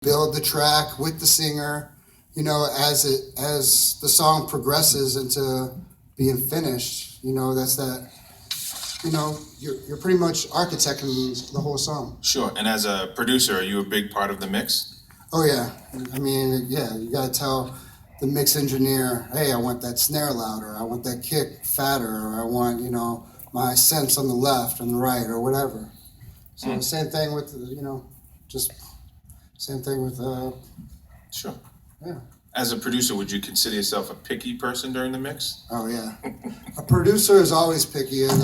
build the track with the singer, as the song progresses into being finished, that's that, you're pretty much architecting the whole song. Sure. And as a producer, are you a big part of the mix? Oh yeah. I mean, yeah, you gotta tell the mix engineer, hey, I want that snare louder, I want that kick fatter, or I want, my synths on the left, on the right, or whatever. So same thing with, just same thing with, Sure. yeah. As a producer, would you consider yourself a picky person during the mix? Oh yeah, a producer is always picky, and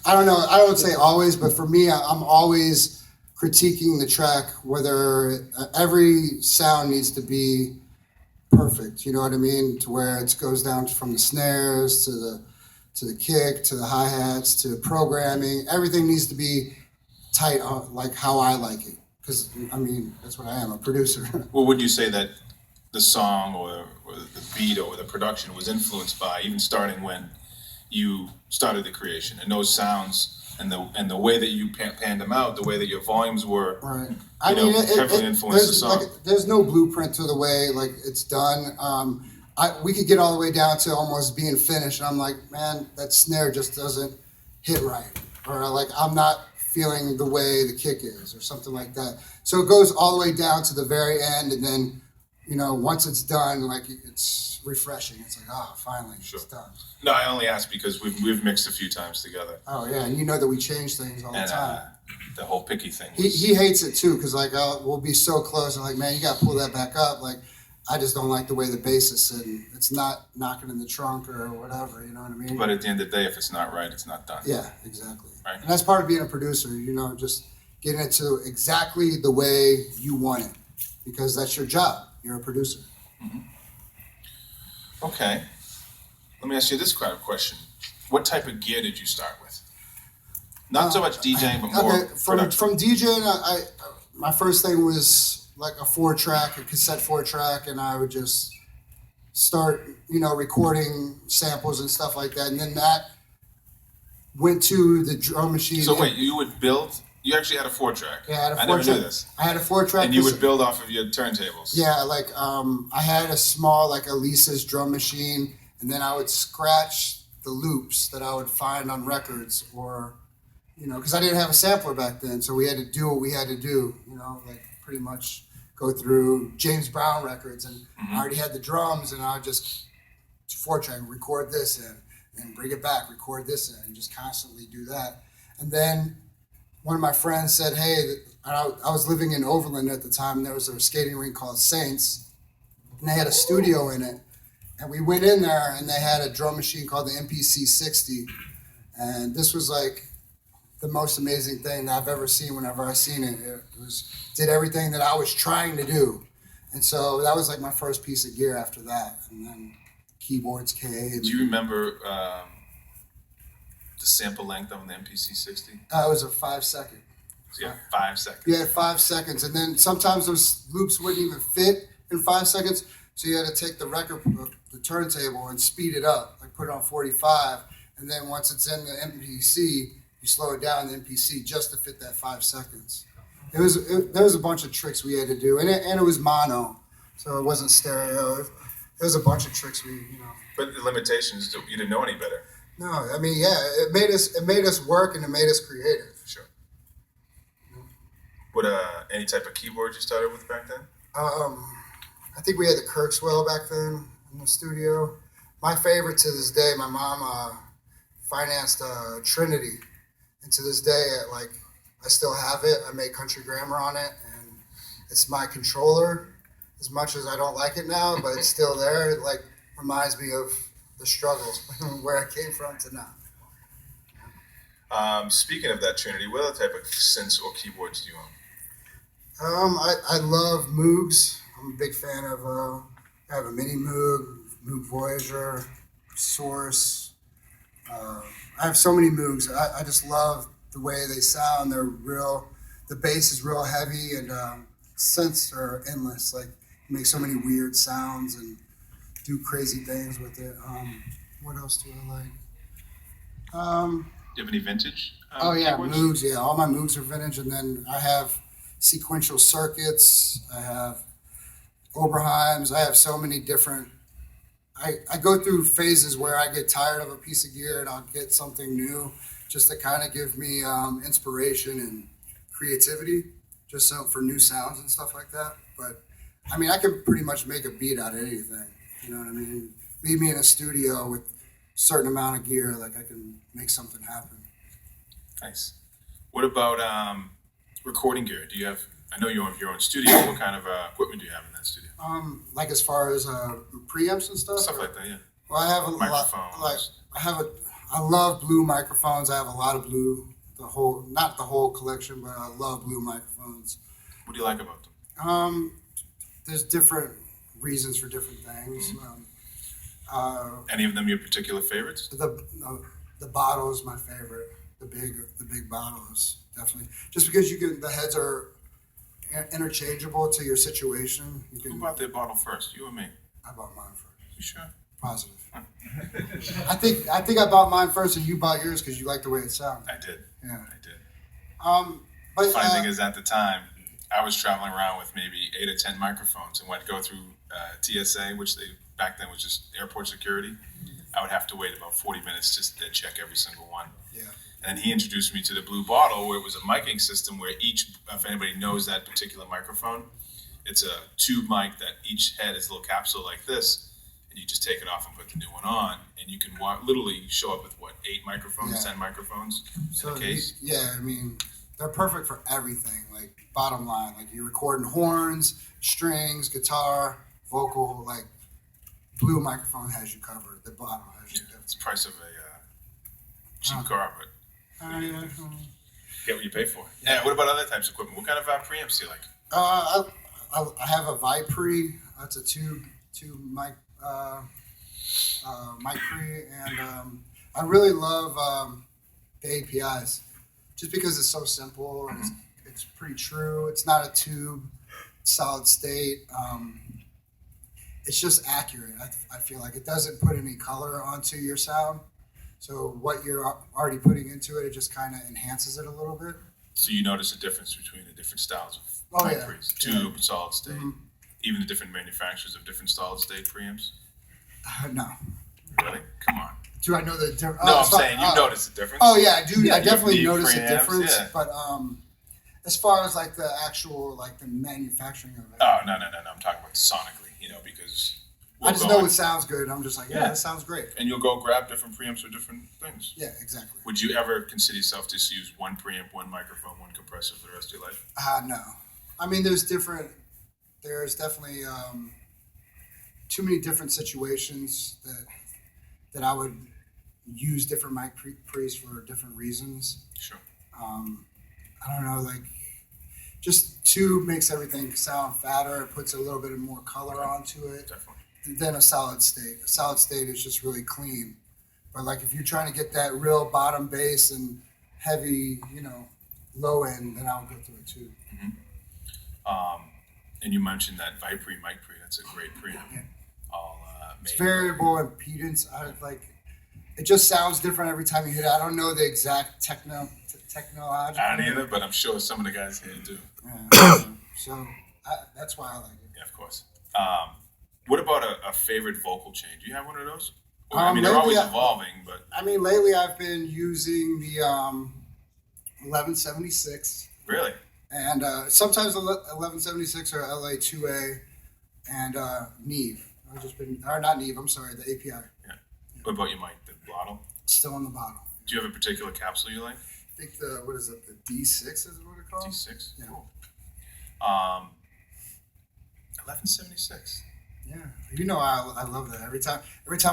I don't know. I don't say always, but for me, I'm always critiquing the track. Whether every sound needs to be perfect, you know what I mean, to where it goes down from the snares to the kick to the hi hats to programming. Everything needs to be tight, like how I like it. Because I mean, that's what I am, a producer. Well, would you say that the song or the beat or the production was influenced by, even starting when you started the creation, and those sounds and the way that you panned them out, the way that your volumes were, right? heavily influenced the song. There's no blueprint to the way like it's done. We could get all the way down to almost being finished, and I'm like, man, that snare just doesn't hit right, or like I'm not feeling the way the kick is, or something like that. So it goes all the way down to the very end, and then once it's done, like it's refreshing. It's like, oh, finally, Sure. It's done. No, I only asked because we've mixed a few times together. Oh yeah, and you know that we change things all the time. The whole picky thing. He hates it too, because like we'll be so close, and like, man, you got to pull that back up. Like, I just don't like the way the bass is sitting. It's not knocking in the trunk or whatever. You know what I mean? But at the end of the day, if it's not right, it's not done. Yeah, exactly. Right. And that's part of being a producer. Just getting it to exactly the way you want it, because that's your job. You're a producer. Mm-hmm. Okay. Let me ask you this kind of question. What type of gear did you start with? Not so much DJing, but more from DJing, my first thing was like a 4-track, a cassette 4-track, and I would just start, recording samples and stuff like that. And then that went to the drum machine. So wait, you would build? You actually had a 4-track. Yeah, I had a 4-track. I never knew this. I had a 4-track. And you would build off of your turntables. Yeah, like I had a small, like Elisa's drum machine, and then I would scratch the loops that I would find on records, or, because I didn't have a sampler back then, so we had to do what we had to do, like pretty much go through James Brown records, and I already had the drums, and I would just 4-track, record this in, and bring it back, record this in, and just constantly do that. And then one of my friends said, hey, I was living in Overland at the time, and there was a skating rink called Saints, and they had a studio in it. And we went in there, and they had a drum machine called the MPC 60. And this was like the most amazing thing that I've ever seen whenever I seen it. It did everything that I was trying to do. And so that was like my first piece of gear after that. And then keyboards came. Do you remember the sample length on the MPC 60? It was a 5-second. So yeah, 5 seconds. You had 5 seconds, and then sometimes those loops wouldn't even fit in 5 seconds, so you had to take the record, the turntable, and speed it up, like put it on 45, and then once it's in the MPC, you slow it down in the MPC just to fit that 5 seconds. There was a bunch of tricks we had to do, and it was mono, so it wasn't stereo. There was a bunch of tricks But the limitations, you didn't know any better. No, I mean, yeah, it made us work, and it made us creative. Sure. What any type of keyboard you started with back then? I think we had the Kirkswell back then in the studio. My favorite to this day, my mom financed Trinity, and to this day, I still have it. I made country grammar on it, and it's my controller. As much as I don't like it now, but it's still there. It reminds me of the struggles where I came from to now. Speaking of that Trinity, what other type of synths or keyboards do you own? I love Moogs. I'm a big fan of. I have a mini Moog Voyager, Source. I have so many Moogs. I just love the way they sound. They're real. The bass is real heavy, and synths are endless. Like, make so many weird sounds and do crazy things with it. What else do I like? Do you have any vintage? Oh yeah, keyboards? Moogs. Yeah, all my Moogs are vintage, and then I have sequential circuits. I have Oberheims. I have so many different. I go through phases where I get tired of a piece of gear and I'll get something new just to kind of give me inspiration and creativity, just so for new sounds and stuff like that. But I mean, I can pretty much make a beat out of anything. You know what I mean? Leave me in a studio with a certain amount of gear, like I can make something happen. Nice. What about recording gear? Do you have? I know you have your own studio. What kind of equipment do you have in that studio? Like as far as preamps and stuff. Stuff like that, yeah. Well, I have a Microphones. I love blue microphones. I have a lot of blue. Not the whole collection, but I love blue microphones. What do you like about them? There's different reasons for different things. Any of them your particular favorites? The bottle is my favorite. The big bottle is definitely just because the heads are interchangeable to your situation. Who bought their bottle first? You or me? I bought mine first. You sure? Positive. I think I bought mine first, and you bought yours because you like the way it sounds. I did. Yeah. I did. But The funny thing is, at the time, I was traveling around with maybe 8 or 10 microphones, and when I'd go through TSA, which back then was just airport security, I would have to wait about 40 minutes just to check every single one. Yeah. And he introduced me to the blue bottle, where it was a miking system where if anybody knows that particular microphone, it's a tube mic that each head is a little capsule like this, and you just take it off and put the new one on, and you can literally show up with 8 microphones, 10 microphones in a case. Yeah, I mean, they're perfect for everything. Like bottom line, like you're recording horns, strings, guitar, vocal. Like blue microphone has you covered. The bottom has you covered. It's the price of a cheap car, but get what you pay for. Yeah. What about other types of equipment? What kind of preamps do you like? I have a Vipre. That's a tube mic mic pre, and I really love the APIs, just because it's so simple and it's pretty true. It's not a tube, solid state. It's just accurate. I feel like it doesn't put any color onto your sound. So what you're already putting into it, it just kind of enhances it a little bit. So you notice a difference between the different styles of mic pre's, tube, solid state, even the different manufacturers of different solid state preamps? No. Really? Come on. Do I know the difference? No, I'm saying you notice the difference. Oh yeah, I do. Yeah, I definitely notice preamps, a difference. yeah. But as far as like the actual the manufacturing of it, Oh no! I'm talking about sonically. Because I just know it sounds good. I'm just like, yeah, that sounds great. And you'll go grab different preamps for different things. Yeah, exactly. Would you ever consider yourself to use one preamp, one microphone, one compressor for the rest of your life? No. I mean, there's definitely too many different situations that I would use different mic pre's for different reasons. Sure. I don't know, like just tube makes everything sound fatter. It puts a little bit more color onto it. Definitely. Than a solid state. A solid state is just really clean. But like if you're trying to get that real bottom bass and heavy, low end, then I'll go through a tube. And you mentioned that Vipre mic pre. That's a great preamp. Yeah. It's variable impedance. It just sounds different every time you hit it. I don't know the exact technological. I don't either, but I'm sure some of the guys here do. Yeah. So that's why I like it. Yeah, of course. What about a favorite vocal chain? Do you have one of those? They're Lately, always evolving, but lately I've been using the 1176. Really? And sometimes 1176 or LA2A and Neve. Not Neve, I'm sorry, the API. Yeah. What about your mic? The bottle? Still in the bottle. Do you have a particular capsule you like? I think the D6 is what it called? D6? Yeah. Cool. 1176. Yeah. I love that. Every time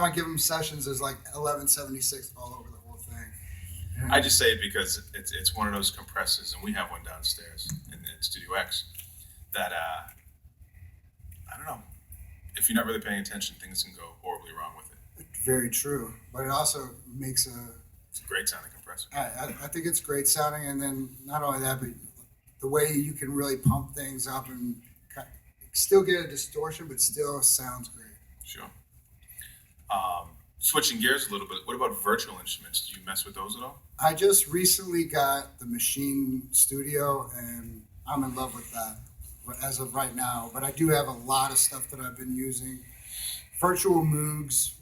I give them sessions, there's like 1176 all over the whole thing. Yeah. I just say it because it's one of those compressors, and we have one downstairs in Studio X that I don't know. If you're not really paying attention, things can go horribly wrong with it. Very true, but it also makes it's a great sounding compressor. I think it's great sounding, and then not only that, but the way you can really pump things up and still get a distortion, but still sounds great. Sure. Switching gears a little bit, what about virtual instruments? Do you mess with those at all? I just recently got the Machine Studio, and I'm in love with that as of right now. But I do have a lot of stuff that I've been using. Virtual Moogs,